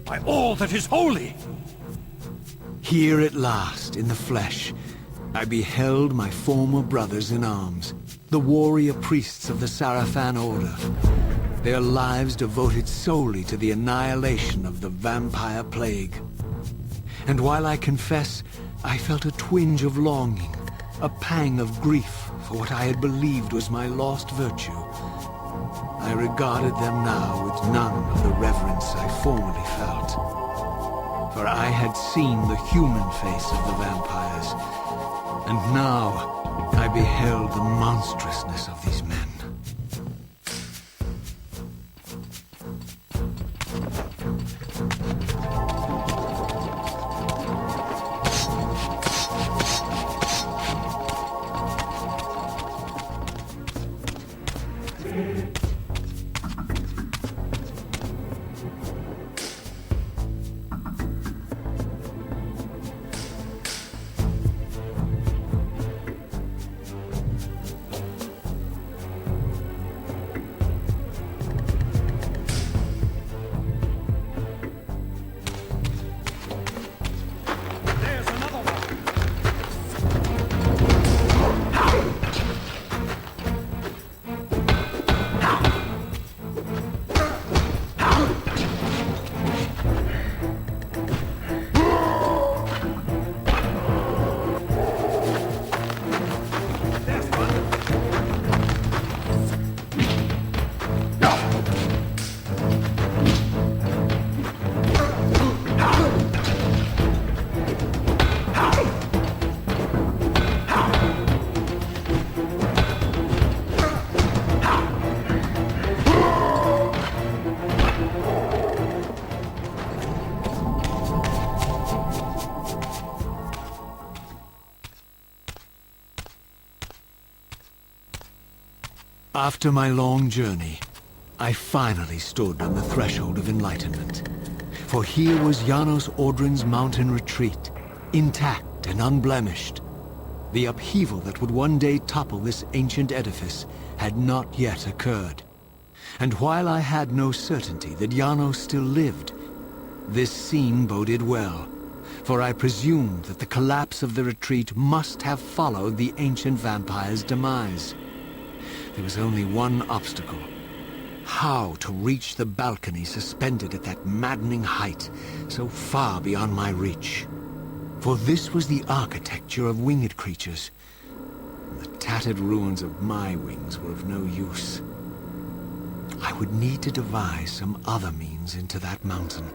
by all that is holy! Here at last, in the flesh, I beheld my former brothers in arms, the warrior priests of the Sarafan order. Their lives devoted solely to the annihilation of the vampire plague. And while I confess, I felt a twinge of longing, a pang of grief for what I had believed was my lost virtue, I regarded them now with none of the reverence I formerly felt. For I had seen the human face of the vampires, and now I beheld the monstrousness of these men. After my long journey, I finally stood on the threshold of enlightenment. For here was Janos Audrin's mountain retreat, intact and unblemished. The upheaval that would one day topple this ancient edifice had not yet occurred. And while I had no certainty that Janos still lived, this scene boded well, for I presumed that the collapse of the retreat must have followed the ancient vampire's demise. There was only one obstacle: how to reach the balcony suspended at that maddening height, so far beyond my reach. For this was the architecture of winged creatures. The tattered ruins of my wings were of no use. I would need to devise some other means into that mountain.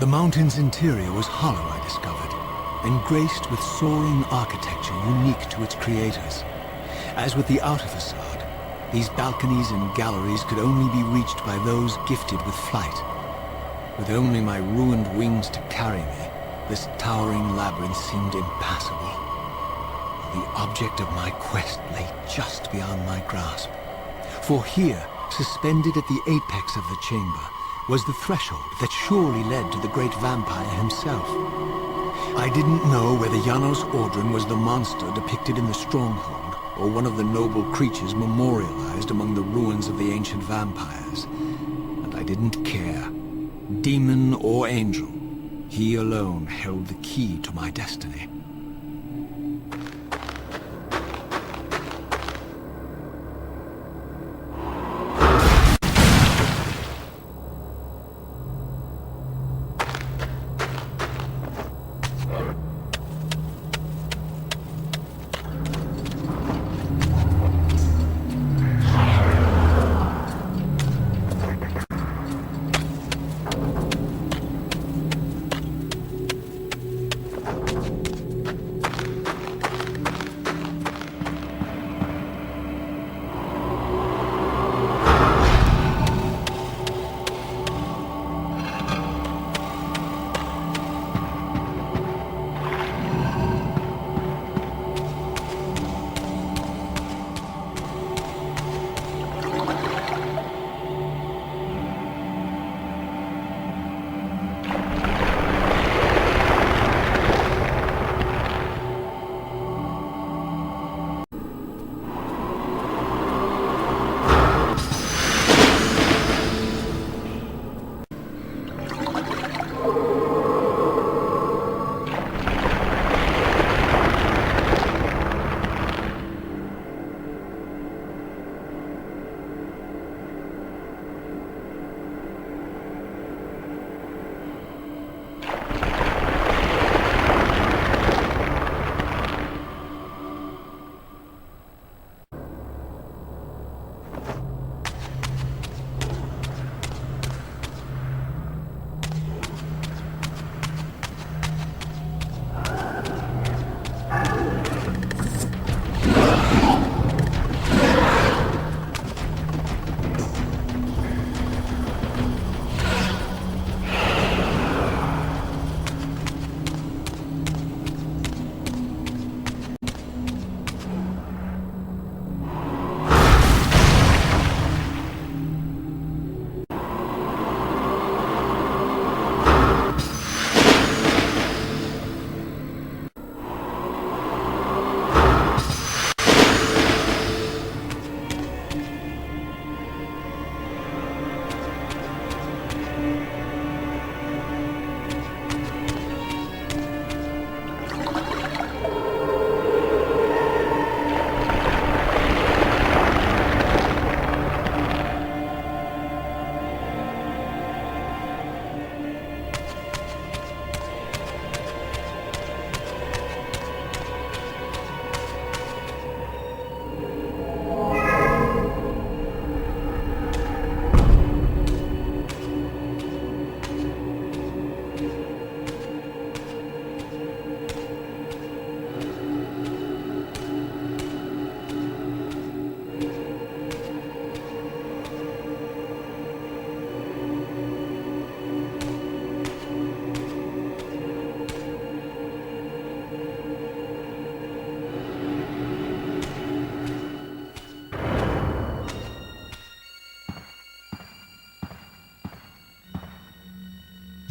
The mountain's interior was hollow, I discovered, and graced with soaring architecture unique to its creators. As with the outer facade, these balconies and galleries could only be reached by those gifted with flight. With only my ruined wings to carry me, this towering labyrinth seemed impassable. The object of my quest lay just beyond my grasp. For here, suspended at the apex of the chamber, was the threshold that surely led to the great vampire himself. I didn't know whether Janos Audrin was the monster depicted in the stronghold, or one of the noble creatures memorialized among the ruins of the ancient vampires. And I didn't care. Demon or angel, he alone held the key to my destiny.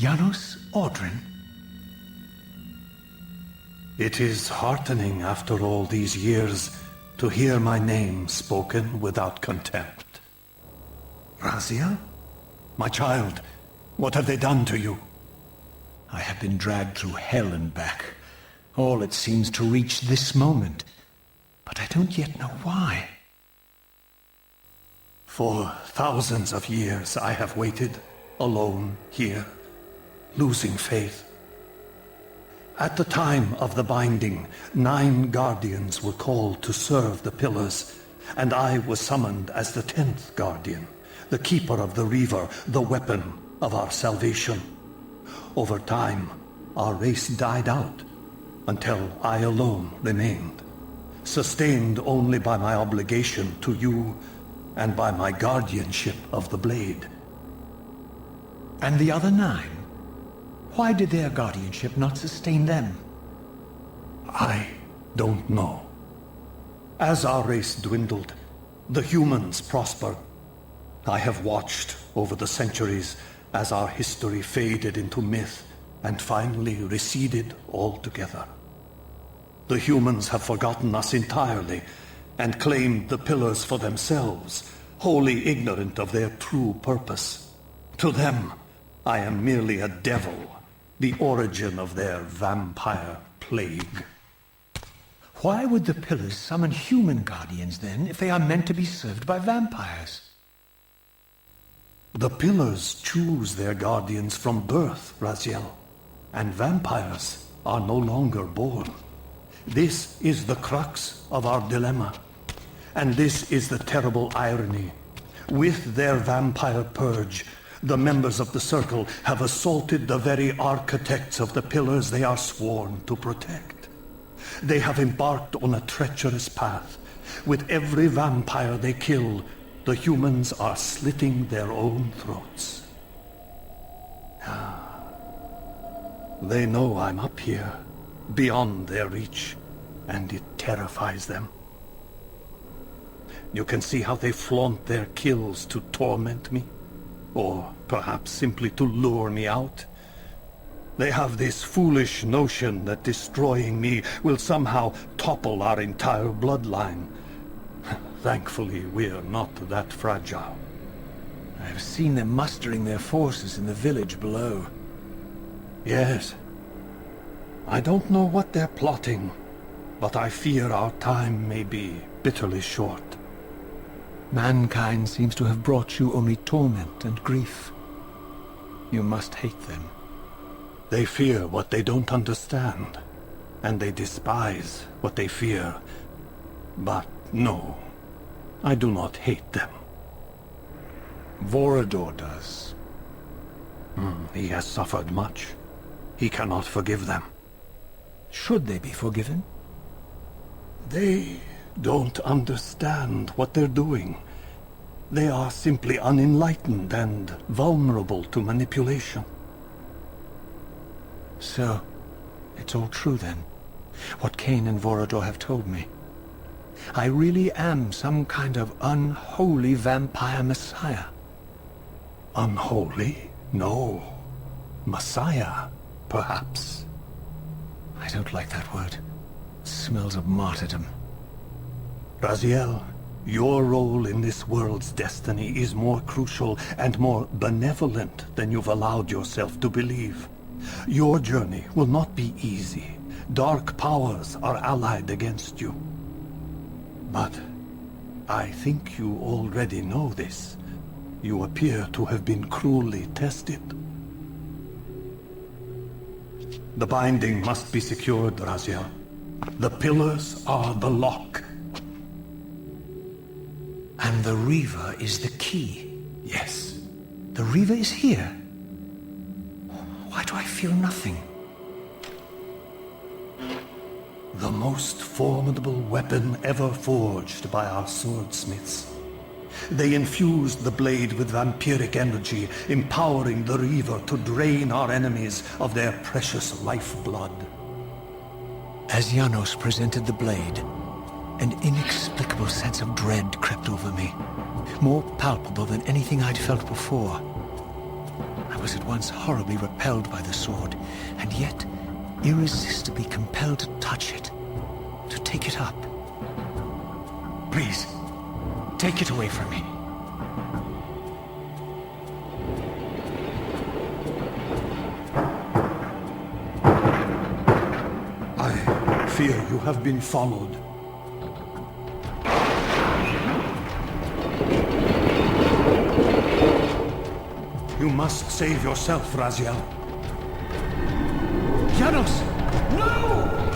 Janos Audrin? It is heartening after all these years to hear my name spoken without contempt. Raziel? My child, what have they done to you? I have been dragged through hell and back. All it seems to reach this moment. But I don't yet know why. For thousands of years I have waited, alone here, losing faith. At the time of the binding, 9 guardians were called to serve the pillars, and I was summoned as the 10th guardian, the keeper of the Reaver, the weapon of our salvation. Over time, our race died out, until I alone remained, sustained only by my obligation to you and by my guardianship of the blade. And the other 9? Why did their guardianship not sustain them? I don't know. As our race dwindled, the humans prospered. I have watched over the centuries as our history faded into myth and finally receded altogether. The humans have forgotten us entirely and claimed the pillars for themselves, wholly ignorant of their true purpose. To them, I am merely a devil, the origin of their vampire plague. Why would the pillars summon human guardians then, if they are meant to be served by vampires? The pillars choose their guardians from birth, Raziel, and vampires are no longer born. This is the crux of our dilemma, and this is the terrible irony. With their vampire purge, the members of the Circle have assaulted the very architects of the pillars they are sworn to protect. They have embarked on a treacherous path. With every vampire they kill, the humans are slitting their own throats. They know I'm up here, beyond their reach, and it terrifies them. You can see how they flaunt their kills to torment me, or perhaps simply to lure me out. They have this foolish notion that destroying me will somehow topple our entire bloodline. Thankfully, we're not that fragile. I've seen them mustering their forces in the village below. Yes. I don't know what they're plotting, but I fear our time may be bitterly short. Mankind seems to have brought you only torment and grief. You must hate them. They fear what they don't understand, and they despise what they fear. But no, I do not hate them. Vorador does. He has suffered much. He cannot forgive them. Should they be forgiven? They don't understand what they're doing. They are simply unenlightened and vulnerable to manipulation. So, it's all true then, what Kain and Vorador have told me. I really am some kind of unholy vampire messiah. Unholy? No. Messiah, perhaps. I don't like that word. It smells of martyrdom. Raziel, your role in this world's destiny is more crucial and more benevolent than you've allowed yourself to believe. Your journey will not be easy. Dark powers are allied against you. But I think you already know this. You appear to have been cruelly tested. The binding must be secured, Raziel. The pillars are the lock. And the Reaver is the key. Yes. The Reaver is here. Why do I feel nothing? The most formidable weapon ever forged by our swordsmiths. They infused the blade with vampiric energy, empowering the Reaver to drain our enemies of their precious lifeblood. As Janos presented the blade, an inexplicable sense of dread crept over me, more palpable than anything I'd felt before. I was at once horribly repelled by the sword, and yet irresistibly compelled to touch it, to take it up. Please, take it away from me. I fear you have been followed. You must save yourself, Raziel. Janos! No!